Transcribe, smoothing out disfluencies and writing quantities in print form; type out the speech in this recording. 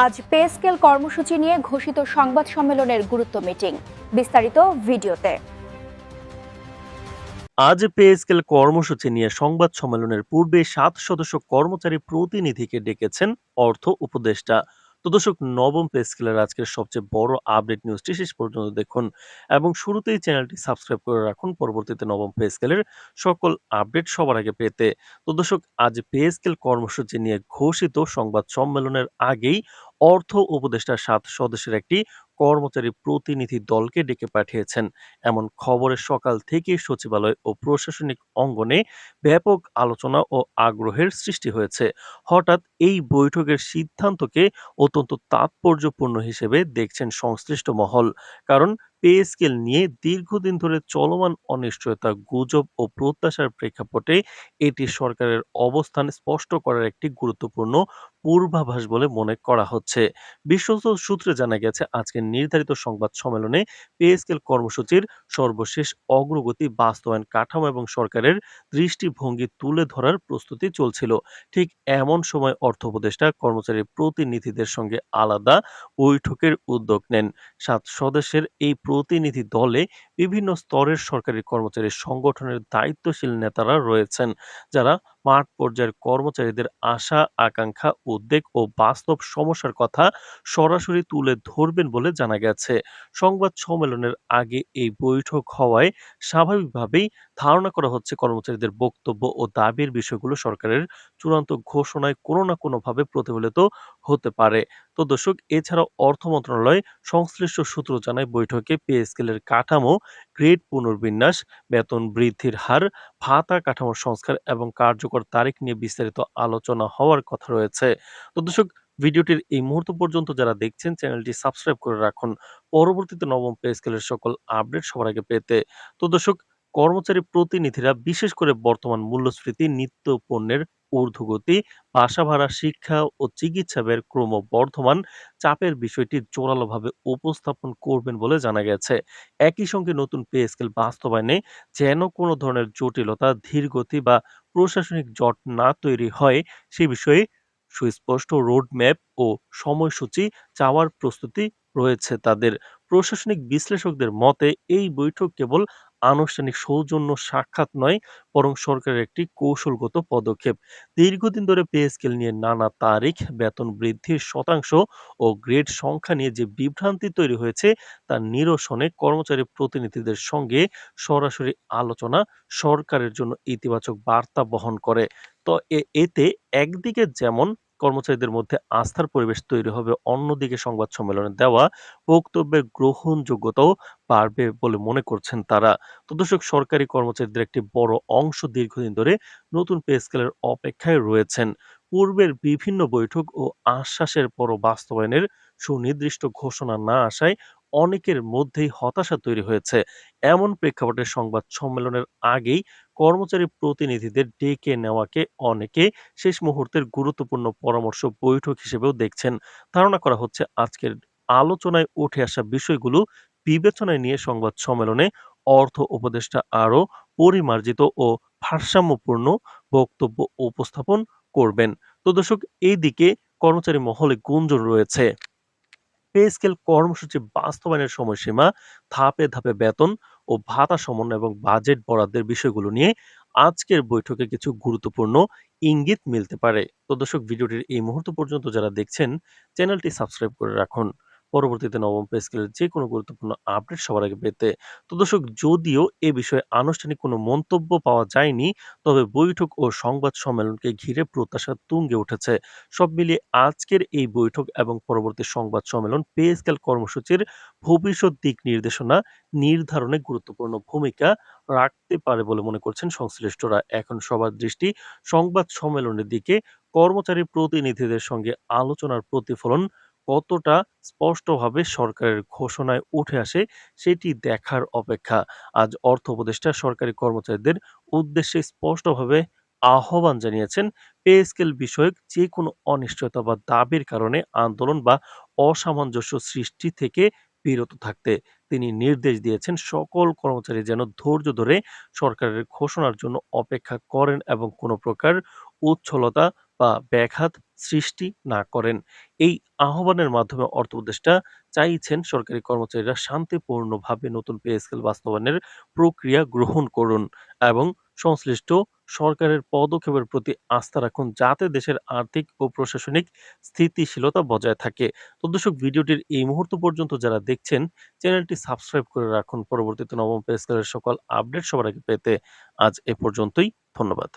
আজ pay scale কর্মসূচি নিয়ে ঘোষিত সংবাদ সম্মেলনের গুরুত্ব মিটিং। বিস্তারিত ভিডিওতে। আজ পে স্কেল কর্মসূচি নিয়ে সংবাদ সম্মেলনের পূর্বে ৭ সদস্য কর্মচারী প্রতিনিধিকে ডেকেছেন অর্থ উপদেষ্টা। তো দর্শক, নবম পে স্কেলের আজকের সবচেয়ে বড় আপডেট নিউজটি শেষ পর্যন্ত দেখুন এবং শুরুতেই চ্যানেলটি সাবস্ক্রাইব করে রাখুন পরবর্তীতে নবম পে স্কেলের সকল আপডেট সবার আগে পেতে। তো দর্শক, আজ পে স্কেল কর্মসূচি নিয়ে ঘোষিত সংবাদ সম্মেলনের আগেই অর্থ উপদেষ্টা ৭ সদস্যের একটি কর্মচারী প্রতিনিধি দলকে ডেকে পাঠিয়েছেন। এমন খবরে সকাল থেকে সচিবালয় ও প্রশাসনিক অঙ্গনে ব্যাপক আলোচনা ও আগ্রহের সৃষ্টি হয়েছে। হঠাৎ এই বৈঠকের সিদ্ধান্তকে অত্যন্ত তাৎপর্যপূর্ণ হিসেবে দেখছেন সংশ্লিষ্ট মহল। কারণ পে স্কেল নিয়ে দীর্ঘদিন ধরে চলমান অনিশ্চয়তা, গুজব ও প্রত্যাশার প্রেক্ষাপটে এটি সরকারের অবস্থান স্পষ্ট করার একটি গুরুত্বপূর্ণ পূর্বাভাস বলে মনে করা হচ্ছে। বিশ্বস্ত সূত্রে জানা গেছে, আজকের নির্ধারিত সংবাদ সম্মেলনে পে স্কেল কর্মসূচির সর্বশেষ অগ্রগতি, বাস্তবায়ন কাঠামো এবং সরকারের দৃষ্টিভঙ্গি তুলে ধরার প্রস্তুতি চলছিল। ঠিক এমন সময় অর্থ উপদেষ্টা কর্মচারী প্রতিনিধিদের সঙ্গে আলাদা বৈঠকের উদ্যোগ নেন। ৭ সদস্যের এই প্রতিনিধি দলে বিভিন্ন স্তরের সরকারি কর্মচারী সংগঠনের দায়িত্বশীল নেতারা রয়েছেন, যারা মাঠ পর্যায়ের কর্মচারীদের আশা, আকাঙ্ক্ষা, উদ্বেগ ও বাস্তব সমস্যার কথা সরাসরি তুলে ধরবেন বলে জানা গেছে। সংবাদ সম্মেলনের আগে এই বৈঠক হওয়ায় স্বাভাবিকভাবেই ধারণা করা হচ্ছে কর্মচারীদের বক্তব্য ও দাবির বিষয়গুলো সরকারের চূড়ান্ত ঘোষণায় কোনো না কোনোভাবে প্রতিফলিত হতে পারে। তো দর্শক, এছাড়াও অর্থ মন্ত্রণালয় সংশ্লিষ্ট সূত্র জানায়, বৈঠকে পে স্কেলের কাঠামো, গ্রেড পুনর্বিন্যাস, বেতন বৃদ্ধির হার, ভাতা কাঠামোর সংস্কার এবং কার্যকর তারিখ নিয়ে বিস্তারিত আলোচনা হওয়ার কথা রয়েছে। তো দর্শক, ভিডিওটির এই মুহূর্ত পর্যন্ত যারা দেখছেন, চ্যানেলটি সাবস্ক্রাইব করে রাখুন পরবর্তীতে নবম পে স্কেলের সকল আপডেট সবার আগে পেতে। তো দর্শক, কর্মচারী প্রতিনিধিরা বিশেষ করে বর্তমান মূল্যস্ফীতি, নিত্য পণ্যের ঊর্ধ্বগতি, বাসা ভাড়া, শিক্ষা ও চিকিৎসা ব্যয়ের ক্রমবর্ধমান চাপের বিষয়টি জোরালোভাবে উপস্থাপন করবেন বলে জানা গেছে। একই সঙ্গে নতুন পে স্কেল বাস্তবায়নে যেন কোনো ধরনের জটিলতা, ধীরগতি বা প্রশাসনিক জট না তৈরি হয় সে বিষয়ে সুস্পষ্ট রোডম্যাপ ও সময়সূচি চাওয়ার প্রস্তুতি রয়েছে তাদের। প্রশাসনিক বিশ্লেষকদের মতে, এই বৈঠক কেবল আনুষ্ঠানিক সৌজন্য সাক্ষাৎ নয়, বরং সরকারের একটি কৌশলগত পদক্ষেপ। দীর্ঘদিন ধরে পে স্কেল নিয়ে নানা তারিখ, বেতন বৃদ্ধির শতাংশ ও গ্রেড সংখ্যা নিয়ে যে বিভ্রান্তি তৈরি হয়েছে তার নিরসনে কর্মচারী প্রতিনিধিদের সঙ্গে সরাসরি আলোচনা সরকারের জন্য ইতিবাচক বার্তা বহন করে। তো এতে একদিকে যেমন কর্মচারীদের মধ্যে আস্থার পরিবেশ তৈরি হবে, অন্যদিকে সংবাদ সম্মেলনে দেওয়া বক্তব্যের গ্রহণযোগ্যতাও বাড়বে বলে মনে করছেন তারা। তো দর্শক, সরকারি কর্মচারীদের একটি বড় অংশ দীর্ঘদিন ধরে নতুন পে স্কেলের অপেক্ষায় রয়েছেন। পূর্বের বিভিন্ন বৈঠক ও আশ্বাসের পরও বাস্তবায়নের সুনির্দিষ্ট ঘোষণা না আসায় অনেকের মধ্যেই হতাশা তৈরি হয়েছে। এমন প্রেক্ষাপটে সংবাদ সম্মেলনের আগেই কর্মচারী প্রতিনিধিদের ডেকে নেওয়াকে অনেকে শেষ মুহূর্তের গুরুত্বপূর্ণ পরামর্শ বৈঠক হিসেবেও দেখছেন। ধারণা করা হচ্ছে, আজকের আলোচনায় উঠে আসা বিষয়গুলো বিবেচনায় নিয়ে সংবাদ সম্মেলনে অর্থ উপদেষ্টা আরও পরিমার্জিত ও ভারসাম্যপূর্ণ বক্তব্য উপস্থাপন করবেন। তো দর্শক, এইদিকে কর্মচারী মহলে গুঞ্জন রয়েছে, পে স্কেল কর্মসূচি বাস্তবায়নের সময়সীমা, ধাপে ধাপে বেতন ও ভাতা সমন্বয় এবং বাজেট বরাদ্দের বিষয়গুলো নিয়ে আজকের বৈঠকে কিছু গুরুত্বপূর্ণ ইঙ্গিত মিলতে পারে। তো দর্শক, ভিডিওটির এই মুহূর্ত পর্যন্ত যারা দেখছেন, চ্যানেলটি সাবস্ক্রাইব করে রাখুন পরবর্তীতে নবম পে স্কেলের যে কোনো গুরুত্বপূর্ণ আপডেট সবার আগে পেতে। তো দর্শক, যদিও এ বিষয়ে আনুষ্ঠানিক কোনো মন্তব্য পাওয়া যায়নি, তবে বৈঠক ও সংবাদ সম্মেলনকে ঘিরে প্রত্যাশা তুঙ্গে উঠেছে। সব মিলিয়ে আজকের এই বৈঠক এবং পরবর্তী সংবাদ সম্মেলন পে স্কেল কর্মসূচির ভবিষ্যৎ দিক নির্দেশনা নির্ধারণে গুরুত্বপূর্ণ ভূমিকা রাখতে পারে বলে মনে করছেন সংশ্লিষ্টরা। এখন সবার দৃষ্টি সংবাদ সম্মেলনের দিকে। কর্মচারী প্রতিনিধিদের সঙ্গে আলোচনার প্রতিফলন কতটা স্পষ্টভাবে সরকারের ঘোষণায় উঠে আসে সেটি দেখার অপেক্ষা। আজ অর্থ উপদেষ্টা সরকারি কর্মচারীদের উদ্দেশ্যে স্পষ্টভাবে আহ্বান জানিয়েছেন, পে স্কেল বিষয়ক যে কোনো অনিশ্চয়তা বা দাবির কারণে আন্দোলন বা অসামঞ্জস্য সৃষ্টি থেকে বিরত থাকতে। তিনি নির্দেশ দিয়েছেন, সকল কর্মচারী যেন ধৈর্য ধরে সরকারের ঘোষণার জন্য অপেক্ষা করেন এবং কোনো প্রকার উচ্ছলতা বা ব্যাঘাত সৃষ্টি না করেন। এই আহ্বানের মাধ্যমে অর্থ উপদেষ্টা চাইছেন সরকারি কর্মচারীরা শান্তিপূর্ণভাবে নতুন পে স্কেল বাস্তবায়নের প্রক্রিয়া গ্রহণ করুন এবং সংশ্লিষ্ট সরকারের পদক্ষেপের প্রতি আস্থা রাখুন, যাতে দেশের আর্থিক ও প্রশাসনিক স্থিতিশীলতা বজায় থাকে। তো দর্শক, ভিডিওটির এই মুহূর্ত পর্যন্ত যারা দেখছেন, চ্যানেলটি সাবস্ক্রাইব করে রাখুন পরবর্তীতে নবম পে স্কেলের সকল আপডেট সবার আগে পেতে। আজ এ পর্যন্তই। ধন্যবাদ।